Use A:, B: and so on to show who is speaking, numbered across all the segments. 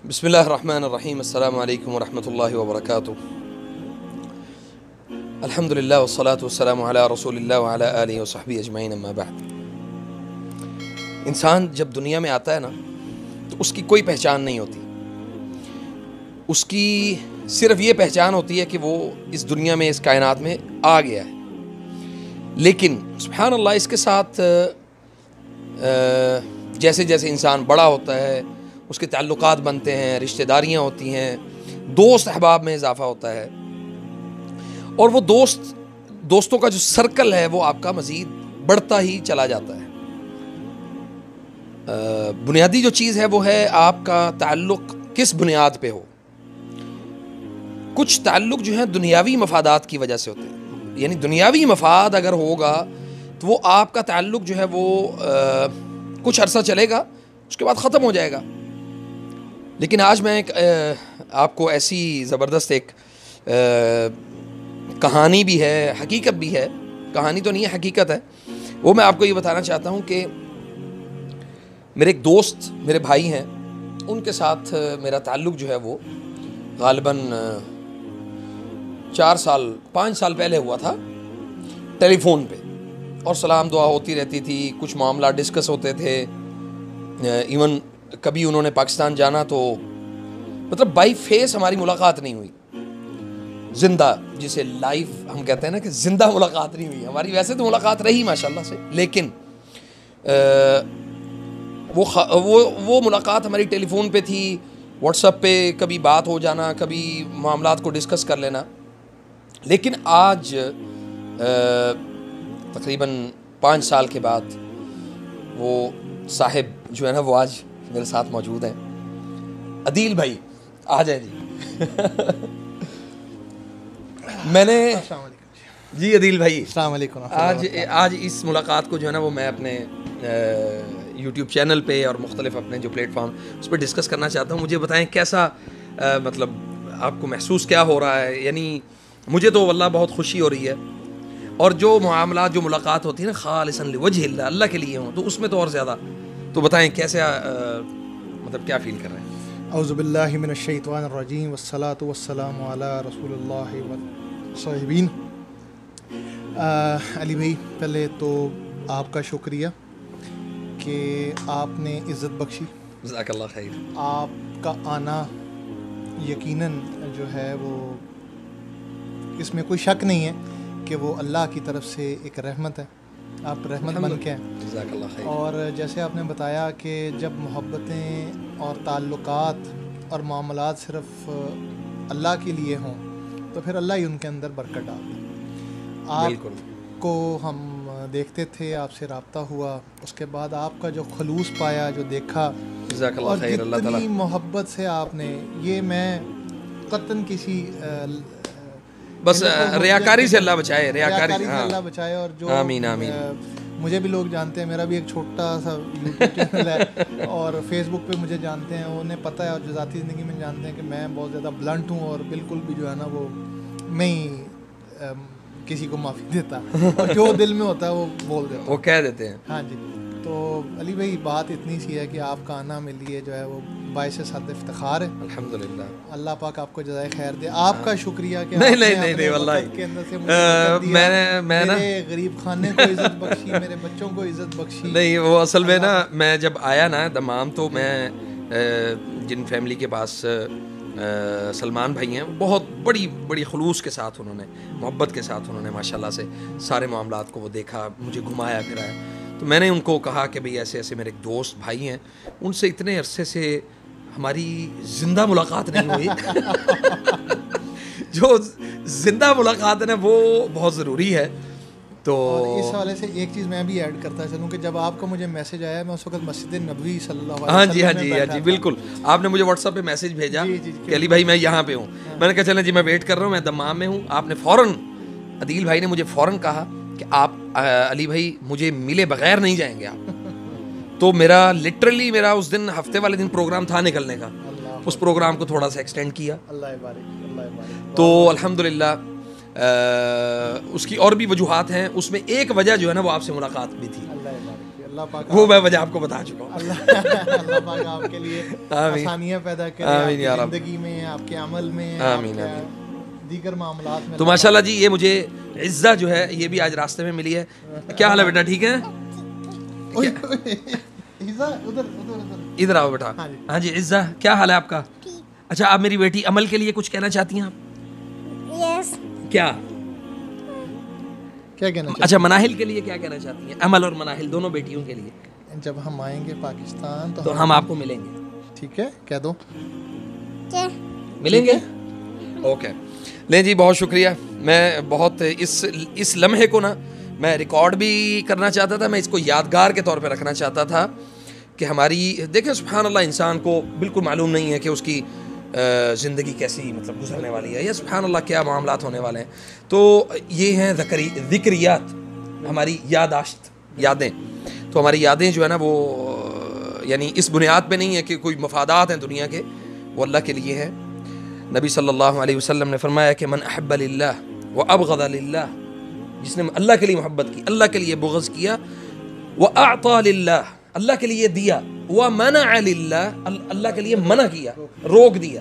A: بسم اللہ الرحمن الرحیم، السلام علیکم ورحمۃ اللہ وبرکاتہ۔ الحمد للہ والصلاة والسلام علی رسول اللہ وعلی آلہ وصحبہ اجمعین، اما بعد۔ انسان جب دنیا میں آتا ہے نا تو اس کی کوئی پہچان نہیں ہوتی، اس کی صرف یہ پہچان ہوتی ہے کہ وہ اس دنیا میں، اس کائنات میں آ گیا ہے۔ لیکن سبحان اللہ، اس کے ساتھ جیسے جیسے انسان بڑا ہوتا ہے اس کے تعلقات بنتے ہیں، رشتہ داریاں ہوتی ہیں، دوست احباب میں اضافہ ہوتا ہے، اور وہ دوستوں کا جو سرکل ہے وہ آپ کا مزید بڑھتا ہی چلا جاتا ہے۔ بنیادی جو چیز ہے وہ ہے آپ کا تعلق کس بنیاد پہ ہو۔ کچھ تعلق جو ہیں دنیاوی مفادات کی وجہ سے ہوتے ہیں، یعنی دنیاوی مفاد اگر ہوگا تو وہ آپ کا تعلق جو ہے وہ کچھ عرصہ چلے گا، اس کے بعد ختم ہو جائے گا۔ لیکن آج میں آپ کو ایسی زبردست ایک کہانی بھی ہے، حقیقت بھی ہے، کہانی تو نہیں ہے حقیقت ہے، وہ میں آپ کو یہ بتانا چاہتا ہوں کہ میرے ایک دوست، میرے بھائی ہیں، ان کے ساتھ میرا تعلق جو ہے وہ غالباً 5 سال پہلے ہوا تھا، ٹیلی فون پہ، اور سلام دعا ہوتی رہتی تھی، کچھ معاملات ڈسکس ہوتے تھے۔ ایون کبھی انہوں نے پاکستان جانا تو مطلب بائی فیس ہماری ملاقات نہیں ہوئی، زندہ، جسے لائیو ہم کہتے ہیں نا کہ زندہ ملاقات نہیں ہوئی ہماری۔ ویسے تو ملاقات رہی ماشاءاللہ سے، لیکن وہ ملاقات ہماری ٹیلی فون پہ تھی، واٹس ایپ پہ کبھی بات ہو جانا، کبھی معاملات کو ڈسکس کر لینا۔ لیکن آج تقریباً 5 سال کے بعد وہ صاحب جو ہے نا وہ آج میرے ساتھ موجود ہیں۔ عدیل بھائی آ جائیں جی۔ میں نے جی عدیل بھائی
B: السلام علیکم۔
A: آج اس ملاقات کو جو ہے نا وہ میں اپنے یوٹیوب چینل پہ اور مختلف اپنے جو پلیٹ فارم اس پہ ڈسکس کرنا چاہتا ہوں۔ مجھے بتائیں کیسا مطلب آپ کو محسوس کیا ہو رہا ہے؟ یعنی مجھے تو واللہ بہت خوشی ہو رہی ہے، اور جو معاملات، جو ملاقات ہوتی ہے نا خالصاً لوجہ اللہ، اللہ کے لیے ہوں، تو اس میں تو اور زیادہ۔ تو بتائیں کیسے مطلب کیا فیل کر رہے ہیں؟
B: اعوذ باللہ من الشیطان الرجیم، والصلاة والسلام علی رسول اللہ والصحبین۔ علی بھائی، پہلے تو آپ کا شکریہ کہ آپ نے عزت بخشی،
A: جزاک اللہ خیر۔
B: آپ کا آنا یقیناً جو ہے وہ، اس میں کوئی شک نہیں ہے کہ وہ اللہ کی طرف سے ایک رحمت ہے، آپ رحمت بن کے ہیں۔
A: جزاک اللہ خیر۔
B: اور جیسے آپ نے بتایا کہ جب محبتیں اور تعلقات اور معاملات صرف اللہ کے لیے ہوں تو پھر اللہ ہی ان کے اندر برکت ڈالتا ہے۔ آپ کو ہم دیکھتے تھے، آپ سے رابطہ ہوا، اس کے بعد آپ کا جو خلوص پایا، جو دیکھا،
A: جزاک اللہ خیر۔ اللہ تعالیٰ
B: جتنی محبت سے آپ نے، یہ میں قطعاً کسی
A: بس ریاکاری سے اللہ بچائے، ریاکاری
B: سے اللہ بچائے۔ اور جو
A: آمین آمین۔
B: مجھے بھی لوگ جانتے ہیں، میرا بھی ایک چھوٹا سا یوٹیوب چینل ہے، اور فیس بک پہ مجھے جانتے ہیں، انہیں پتہ ہے، اور جو ذاتی زندگی میں جانتے ہیں کہ میں بہت زیادہ بلنٹ ہوں، اور بالکل بھی جو ہے نا وہ میں ہی کسی کو معافی دیتا، اور جو دل میں ہوتا ہے وہ بول دیتا،
A: وہ کہہ دیتے ہیں۔
B: ہاں جی۔ تو علی بھائی، بات اتنی سی ہے کہ آپ کا آنا میرے لیے جو ہے وہ باعث صد افتخار ہے۔
A: الحمدللہ،
B: اللہ پاک آپ کو جزائے خیر دے۔ آپ کا شکریہ کہ
A: نہیں واللہ
B: کے اندر سے مجھے
A: میں نا
B: میرے غریب خانے کو عزت بخشی، میرے بچوں کو عزت بخشی۔
A: نہیں، وہ اصل میں نا میں جب آیا نا دمام، تو میں جن فیملی کے پاس سلمان بھائی ہیں، بہت بڑی خلوص کے ساتھ انہوں نے، محبت کے ساتھ انہوں نے ماشاءاللہ سے سارے معاملات کو وہ دیکھا، مجھے گھمایا پھرایا۔ تو میں نے ان کو کہا کہ بھئی ایسے ایسے میرے ایک دوست بھائی ہیں، ان سے اتنے عرصے سے ہماری زندہ ملاقات نہیں ہوئی۔ جو زندہ ملاقات ہے نا وہ بہت ضروری ہے۔ تو
B: اور اس حوالے سے ایک چیز میں بھی ایڈ کرتا چلوں کہ جب آپ کا مجھے میسج آیا، میں اس وقت مسجد نبوی صلی اللہ علیہ وسلم
A: ہاں جی بالکل، آپ نے مجھے واٹس ایپ پہ میسج بھیجا کہ علی بھائی میں یہاں پہ ہوں۔ میں نے کہا چلیں جی میں ویٹ کر رہا ہوں، میں دمام میں ہوں۔ آپ نے فوراً، عدیل بھائی نے مجھے فوراً کہا کہ آپ علی بھائی مجھے ملے بغیر نہیں جائیں گے آپ۔ تو میرا لٹرلی میرا اس دن، ہفتے والے دن پروگرام تھا نکلنے کا، اس پروگرام کو تھوڑا سا ایکسٹینڈ کیا۔ تو الحمدللہ اس کی اور بھی وجوہات ہیں، اس میں ایک وجہ جو ہے نا وہ آپ سے ملاقات بھی تھی۔
B: اللہ پاک
A: وہ میں وجہ آپ کو بتا چکا ہوں.
B: اللہ پاک آپ کے لیے
A: آمین.
B: آسانیاں پیدا کرے
A: آمین یا
B: آپ
A: رب.
B: کی زندگی میں, آپ کے عمل میں,
A: آمین
B: آپ کے دیگر معاملات میں.
A: تو ماشاءاللہ جی یہ مجھے عزہ جو ہے یہ بھی آج راستے میں ملی ہے. کیا حال ہے بیٹا, ٹھیک ہے؟ ادھر آؤ بیٹا. ہاں جی عزہ, کیا حال ہے آپ کا؟ اچھا آپ میری بیٹی عمل کے لیے کچھ کہنا چاہتی ہیں آپ؟
C: یس.
A: کیا
B: کیا کہنا
A: اچھا مناہل کے لیے کیا کہنا چاہتی ہیں؟ عمل اور مناہل دونوں بیٹیوں کے لیے.
B: چاہتے؟ جب ہم آئیں گے پاکستان
A: تو ہم آپ کو ملیں گے.
B: ٹھیک ہے, کہہ دو
A: ملیں گے. اوکے نہیں جی, بہت شکریہ. میں بہت اس لمحے کو نا میں ریکارڈ بھی کرنا چاہتا تھا, میں اس کو یادگار کے طور پہ رکھنا چاہتا تھا کہ ہماری دیکھیں سبحان اللہ انسان کو بالکل معلوم نہیں ہے کہ اس کی زندگی کیسی مطلب گزرنے والی ہے, یا سبحان اللہ کیا معاملات ہونے والے ہیں. تو یہ ہیں ذکریات, ہماری یاداشت, یادیں. تو ہماری یادیں جو ہے نا وہ یعنی اس بنیاد پہ نہیں ہے کہ کوئی مفادات ہیں دنیا کے, وہ اللہ کے لیے ہے. نبی صلی اللہ علیہ وسلم نے فرمایا کہ من احب للہ وابغض للہ, جس نے اللہ کے لیے محبت کی, اللہ کے لیے بغض کیا, واعطى للہ, اللہ کے لیے دیا, ومنع للہ, اللہ کے لیے منع کیا, روک دیا,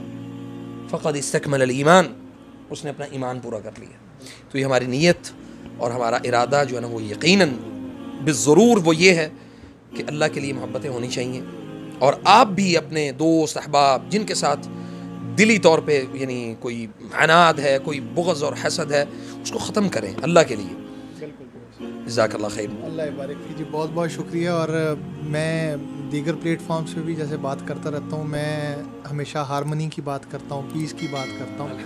A: فقد استکمل الایمان, اس نے اپنا ایمان پورا کر لیا. تو یہ ہماری نیت اور ہمارا ارادہ جو ہے نا وہ یقیناً بالضرور وہ یہ ہے کہ اللہ کے لیے محبتیں ہونی چاہیے. اور آپ بھی اپنے دوست احباب جن کے ساتھ دلی طور پہ یعنی کوئی عناد ہے, کوئی بغض اور حسد ہے, اس کو ختم کریں اللہ کے لیے. جزاک اللہ خیر.
B: اللہ بارک فیک جی, بہت بہت شکریہ. اور میں دیگر پلیٹ فارمز پہ بھی جیسے بات کرتا رہتا ہوں, میں ہمیشہ ہارمنی کی بات کرتا ہوں, پیس کی بات کرتا ہوں.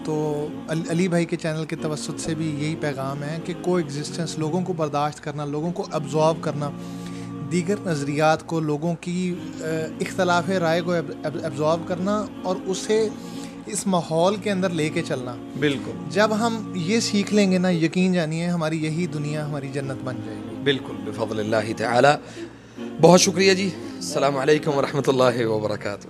B: تو علی بھائی کے چینل کے توسط سے بھی یہی پیغام ہے کہ کو ایگزسٹنس, لوگوں کو برداشت کرنا, لوگوں کو ابزارو کرنا, دیگر نظریات کو, لوگوں کی اختلاف رائے کو ابزارو کرنا اور اسے اس ماحول کے اندر لے کے چلنا.
A: بالکل,
B: جب ہم یہ سیکھ لیں گے نا, یقین جانیے ہماری یہی دنیا ہماری جنت بن جائے گی.
A: بالکل بفضل اللہ تعالی. بہت شکریہ جی. السلام علیکم ورحمۃ اللہ وبرکاتہ.